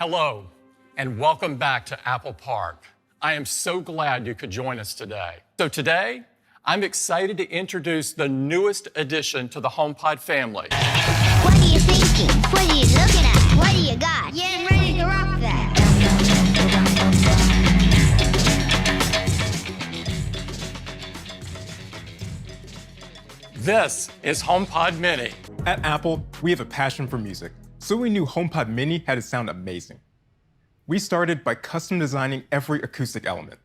Hello, and welcome back to Apple Park. I am so glad you could join us today. So today, I'm excited to introduce the newest addition to the HomePod family. What are you thinking? What are you looking at? What do you got? Getting ready to rock that. This is HomePod Mini. At Apple, we have a passion for music, so we knew HomePod Mini had to sound amazing. We started by custom designing every acoustic element.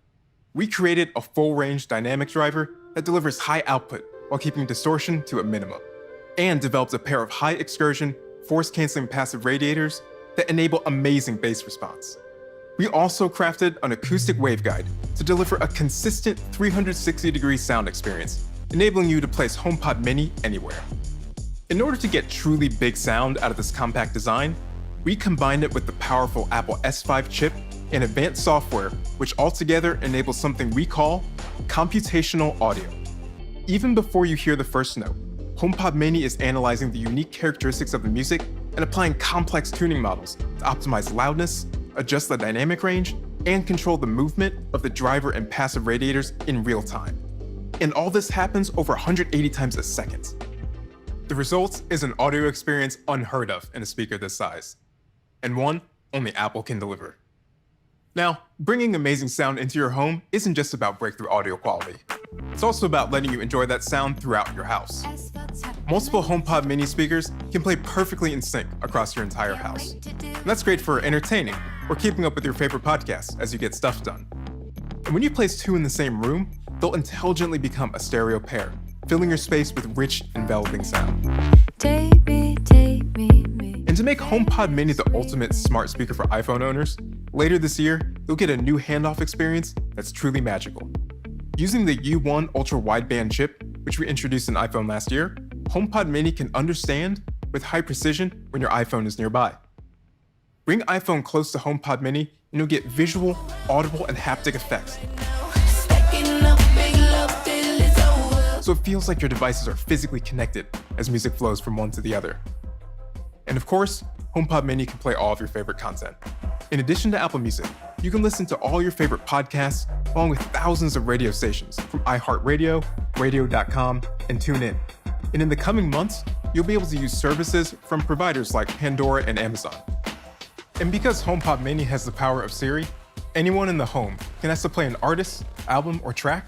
We created a full-range dynamic driver that delivers high output while keeping distortion to a minimum, and developed a pair of high-excursion, force-canceling passive radiators that enable amazing bass response. We also crafted an acoustic waveguide to deliver a consistent 360-degree sound experience, enabling you to place HomePod Mini anywhere. In order to get truly big sound out of this compact design, we combined it with the powerful Apple S5 chip and advanced software, which altogether enables something we call computational audio. Even before you hear the first note, HomePod Mini is analyzing the unique characteristics of the music and applying complex tuning models to optimize loudness, adjust the dynamic range, and control the movement of the driver and passive radiators in real time. And all this happens over 180 times a second. The result is an audio experience unheard of in a speaker this size, and one only Apple can deliver. Now, bringing amazing sound into your home isn't just about breakthrough audio quality. It's also about letting you enjoy that sound throughout your house. Multiple HomePod Mini speakers can play perfectly in sync across your entire house. And that's great for entertaining or keeping up with your favorite podcasts as you get stuff done. And when you place two in the same room, they'll intelligently become a stereo pair, filling your space with rich, enveloping sound. Take me. And to make HomePod Mini the ultimate smart speaker for iPhone owners, later this year, you'll get a new handoff experience that's truly magical. Using the U1 ultra-wideband chip, which we introduced in iPhone last year, HomePod Mini can understand with high precision when your iPhone is nearby. Bring iPhone close to HomePod Mini and you'll get visual, audible, and haptic effects. So it feels like your devices are physically connected as music flows from one to the other. And of course, HomePod Mini can play all of your favorite content. In addition to Apple Music, you can listen to all your favorite podcasts along with thousands of radio stations from iHeartRadio, Radio.com, and TuneIn. And in the coming months, you'll be able to use services from providers like Pandora and Amazon. And because HomePod Mini has the power of Siri, anyone in the home can ask to play an artist, album, or track,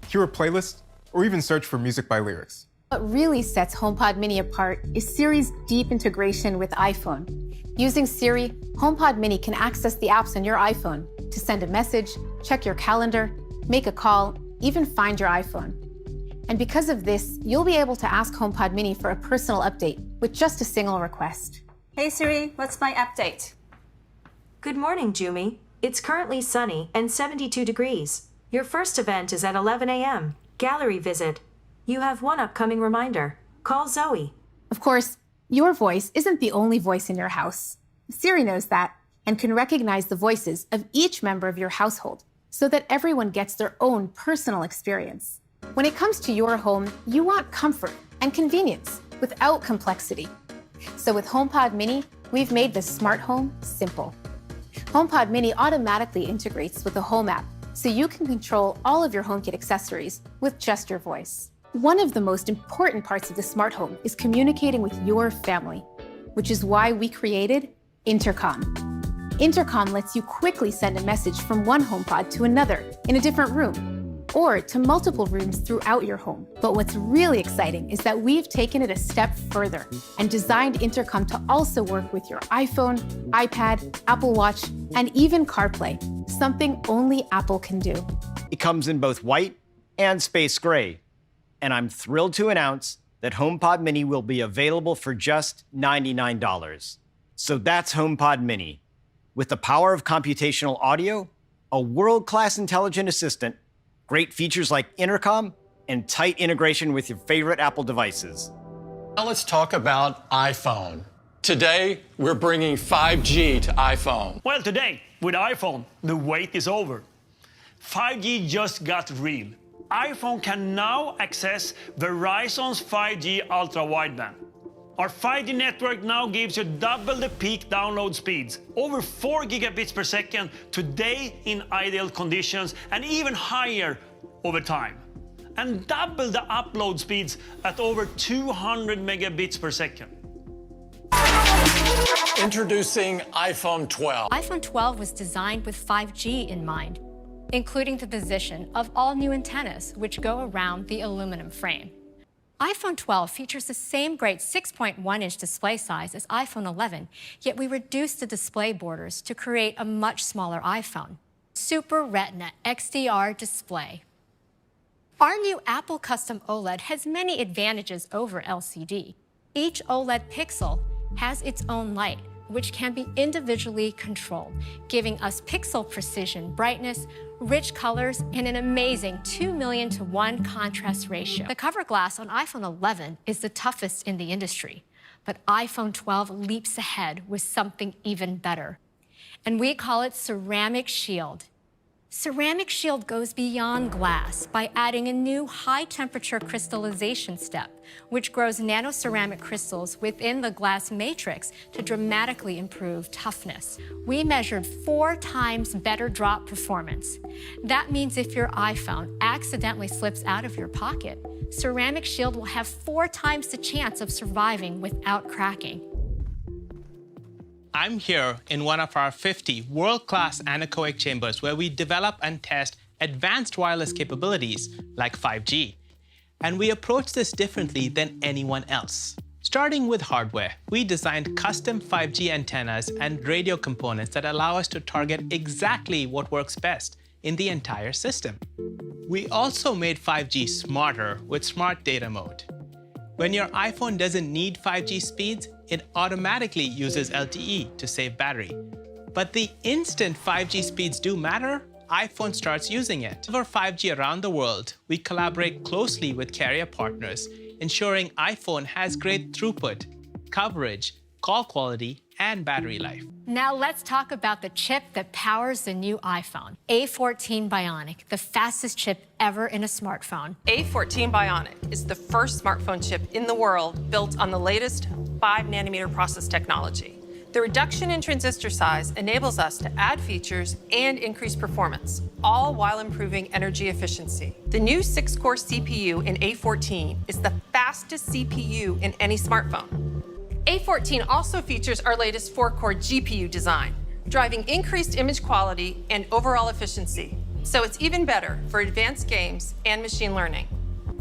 hear a playlist, or even search for music by lyrics. What really sets HomePod Mini apart is Siri's deep integration with iPhone. Using Siri, HomePod Mini can access the apps on your iPhone to send a message, check your calendar, make a call, even find your iPhone. And because of this, you'll be able to ask HomePod Mini for a personal update with just a single request. Hey Siri, what's my update? Good morning, Jumi. It's currently sunny and 72 degrees. Your first event is at 11 a.m. Gallery visit. You have one upcoming reminder. Call Zoe. Of course, your voice isn't the only voice in your house. Siri knows that and can recognize the voices of each member of your household so that everyone gets their own personal experience. When it comes to your home, you want comfort and convenience without complexity. So with HomePod Mini, we've made the smart home simple. HomePod Mini automatically integrates with the Home app, so you can control all of your HomeKit accessories with just your voice. One of the most important parts of the smart home is communicating with your family, which is why we created Intercom. Intercom lets you quickly send a message from one HomePod to another in a different room, or to multiple rooms throughout your home. But what's really exciting is that we've taken it a step further and designed Intercom to also work with your iPhone, iPad, Apple Watch, and even CarPlay, something only Apple can do. It comes in both white and space gray. And I'm thrilled to announce that HomePod Mini will be available for just $99. So that's HomePod Mini. With the power of computational audio, a world-class intelligent assistant, great features like Intercom, and tight integration with your favorite Apple devices. Now let's talk about iPhone. Today, we're bringing 5G to iPhone. Well, today, with iPhone, the wait is over. 5G just got real. iPhone can now access Verizon's 5G ultra-wideband. Our 5G network now gives you double the peak download speeds, over 4 gigabits per second today in ideal conditions, and even higher over time. And double the upload speeds at over 200 megabits per second. Introducing iPhone 12. iPhone 12 was designed with 5G in mind, including the position of all new antennas, which go around the aluminum frame. iPhone 12 features the same great 6.1-inch display size as iPhone 11, yet we reduced the display borders to create a much smaller iPhone. Super Retina XDR display. Our new Apple Custom OLED has many advantages over LCD. Each OLED pixel has its own light, which can be individually controlled, giving us pixel precision, brightness, rich colors, and an amazing 2,000,000:1 contrast ratio. The cover glass on iPhone 11 is the toughest in the industry, but iPhone 12 leaps ahead with something even better. And we call it Ceramic Shield. Ceramic Shield goes beyond glass by adding a new high-temperature crystallization step, which grows nanoceramic crystals within the glass matrix to dramatically improve toughness. We measured 4 times better drop performance. That means if your iPhone accidentally slips out of your pocket, Ceramic Shield will have 4 times the chance of surviving without cracking. I'm here in one of our 50 world-class anechoic chambers where we develop and test advanced wireless capabilities like 5G. And we approach this differently than anyone else. Starting with hardware, we designed custom 5G antennas and radio components that allow us to target exactly what works best in the entire system. We also made 5G smarter with Smart Data Mode. When your iPhone doesn't need 5G speeds, it automatically uses LTE to save battery. But the instant 5G speeds do matter, iPhone starts using it. For 5G around the world, we collaborate closely with carrier partners, ensuring iPhone has great throughput, coverage, call quality, and battery life. Now let's talk about the chip that powers the new iPhone, A14 Bionic, the fastest chip ever in a smartphone. A14 Bionic is the first smartphone chip in the world built on the latest 5-nanometer process technology. The reduction in transistor size enables us to add features and increase performance, all while improving energy efficiency. The new 6-core CPU in A14 is the fastest CPU in any smartphone. A14 also features our latest 4-core GPU design, driving increased image quality and overall efficiency, so it's even better for advanced games and machine learning.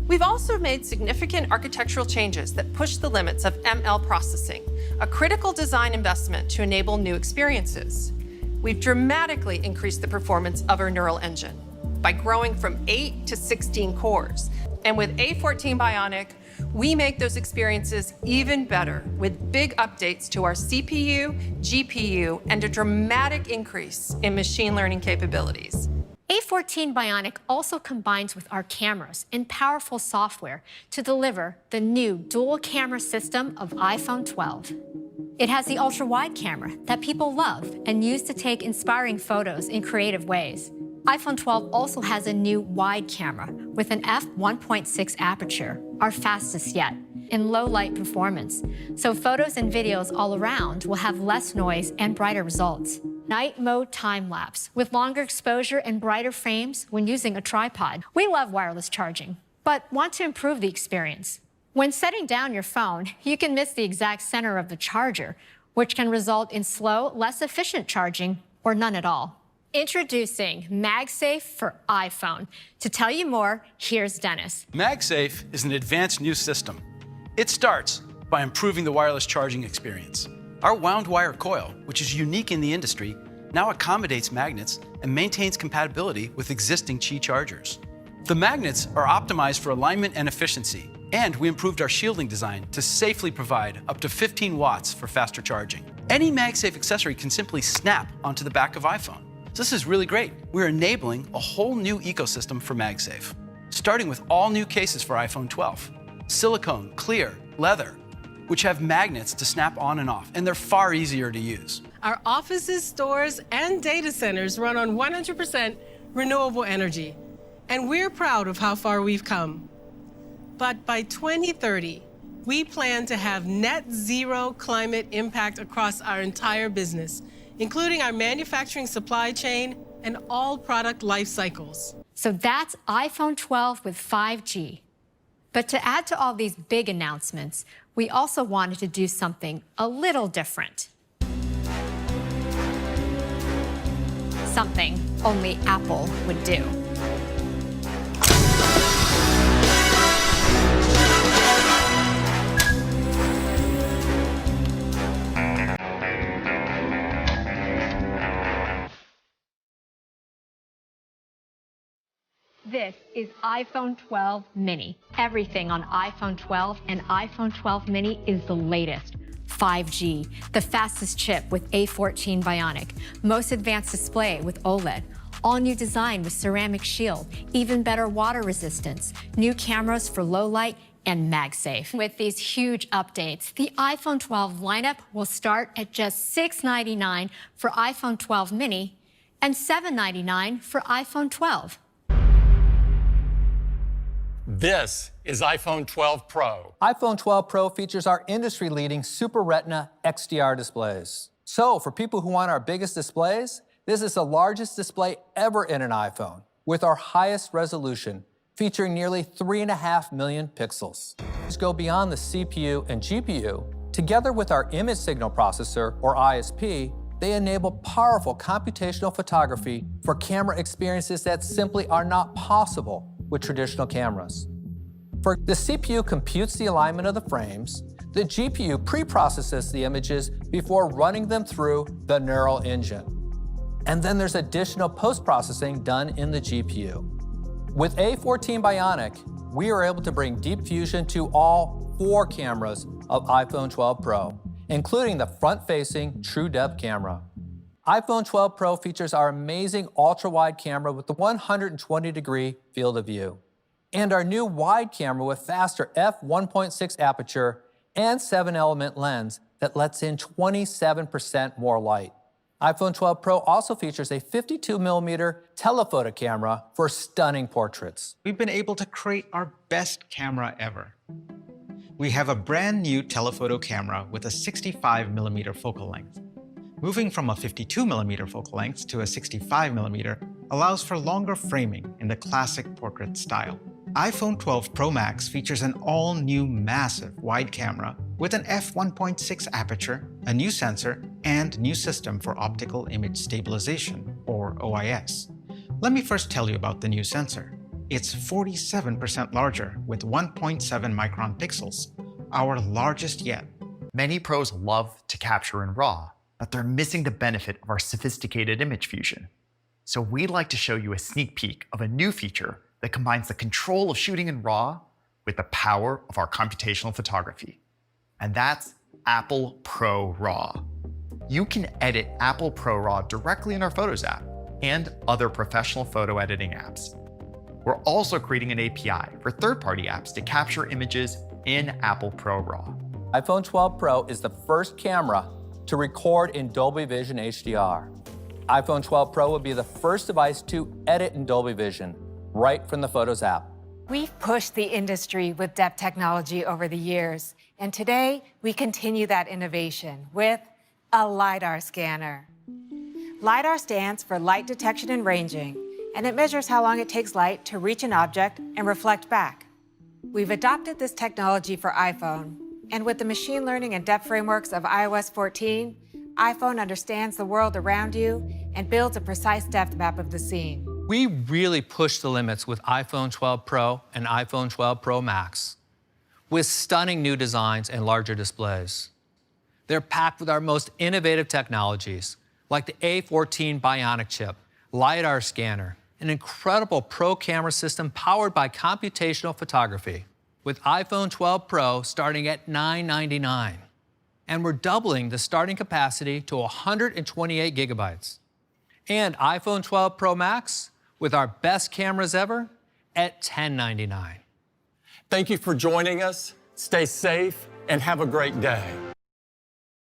We've also made significant architectural changes that push the limits of ML processing, a critical design investment to enable new experiences. We've dramatically increased the performance of our neural engine by growing from 8 to 16 cores. And with A14 Bionic, we make those experiences even better with big updates to our CPU, GPU, and a dramatic increase in machine learning capabilities. A14 Bionic also combines with our cameras and powerful software to deliver the new dual camera system of iPhone 12. It has the ultra-wide camera that people love and use to take inspiring photos in creative ways. iPhone 12 also has a new wide camera with an f1.6 aperture, our fastest yet, in low light performance. So photos and videos all around will have less noise and brighter results. Night mode time lapse with longer exposure and brighter frames when using a tripod. We love wireless charging, but want to improve the experience. When setting down your phone, you can miss the exact center of the charger, which can result in slow, less efficient charging or none at all. Introducing MagSafe for iPhone. To tell you more, here's Dennis. MagSafe is an advanced new system. It starts by improving the wireless charging experience. Our wound wire coil, which is unique in the industry, now accommodates magnets and maintains compatibility with existing Qi chargers. The magnets are optimized for alignment and efficiency, and we improved our shielding design to safely provide up to 15 watts for faster charging. Any MagSafe accessory can simply snap onto the back of iPhone. So this is really great. We're enabling a whole new ecosystem for MagSafe, starting with all new cases for iPhone 12. Silicone, clear, leather, which have magnets to snap on and off, and they're far easier to use. Our offices, stores, and data centers run on 100% renewable energy, and we're proud of how far we've come. But by 2030, we plan to have net zero climate impact across our entire business, including our manufacturing supply chain and all product life cycles. So that's iPhone 12 with 5G. But to add to all these big announcements, we also wanted to do something a little different. Something only Apple would do. This is iPhone 12 Mini. Everything on iPhone 12 and iPhone 12 Mini is the latest. 5G, the fastest chip with A14 Bionic, most advanced display with OLED, all new design with ceramic shield, even better water resistance, new cameras for low light, and MagSafe. With these huge updates, the iPhone 12 lineup will start at just $699 for iPhone 12 Mini and $799 for iPhone 12. This is iPhone 12 Pro. iPhone 12 Pro features our industry-leading Super Retina XDR displays. So for people who want our biggest displays, this is the largest display ever in an iPhone, with our highest resolution, featuring nearly 3.5 million pixels. Let's go beyond the CPU and GPU. Together with our image signal processor, or ISP, they enable powerful computational photography for camera experiences that simply are not possible with traditional cameras. For the CPU computes the alignment of the frames, the GPU pre-processes the images before running them through the neural engine. And then there's additional post-processing done in the GPU. With A14 Bionic, we are able to bring deep fusion to all 4 cameras of iPhone 12 Pro, including the front-facing True Depth camera. iPhone 12 Pro features our amazing ultra-wide camera with the 120-degree field of view, and our new wide camera with faster f1.6 aperture and 7-element lens that lets in 27% more light. iPhone 12 Pro also features a 52mm telephoto camera for stunning portraits. We've been able to create our best camera ever. We have a brand new telephoto camera with a 65mm focal length. Moving from a 52mm focal length to a 65mm allows for longer framing in the classic portrait style. iPhone 12 Pro Max features an all-new massive wide camera with an f1.6 aperture, a new sensor, and new system for optical image stabilization, or OIS. Let me first tell you about the new sensor. It's 47% larger with 1.7 micron pixels, our largest yet. Many pros love to capture in RAW, but they're missing the benefit of our sophisticated image fusion. So we'd like to show you a sneak peek of a new feature that combines the control of shooting in RAW with the power of our computational photography. And that's Apple ProRAWD. You can edit Apple ProRAWD directly in our Photos app and other professional photo editing apps. We're also creating an API for third-party apps to capture images in Apple ProRAWD. iPhone 12 Pro is the first camera to record in Dolby Vision HDR. iPhone 12 Pro will be the first device to edit in Dolby Vision, right from the Photos app. We've pushed the industry with depth technology over the years, and today we continue that innovation with a LiDAR scanner. LiDAR stands for Light Detection and Ranging, and it measures how long it takes light to reach an object and reflect back. We've adopted this technology for iPhone, and with the machine learning and depth frameworks of iOS 14, iPhone understands the world around you and builds a precise depth map of the scene. We really pushed the limits with iPhone 12 Pro and iPhone 12 Pro Max, with stunning new designs and larger displays. They're packed with our most innovative technologies, like the A14 Bionic chip, LiDAR scanner, an incredible pro camera system powered by computational photography, with iPhone 12 Pro starting at $999. And we're doubling the starting capacity to 128 gigabytes. And iPhone 12 Pro Max, with our best cameras ever, at $1099. Thank you for joining us. Stay safe and have a great day.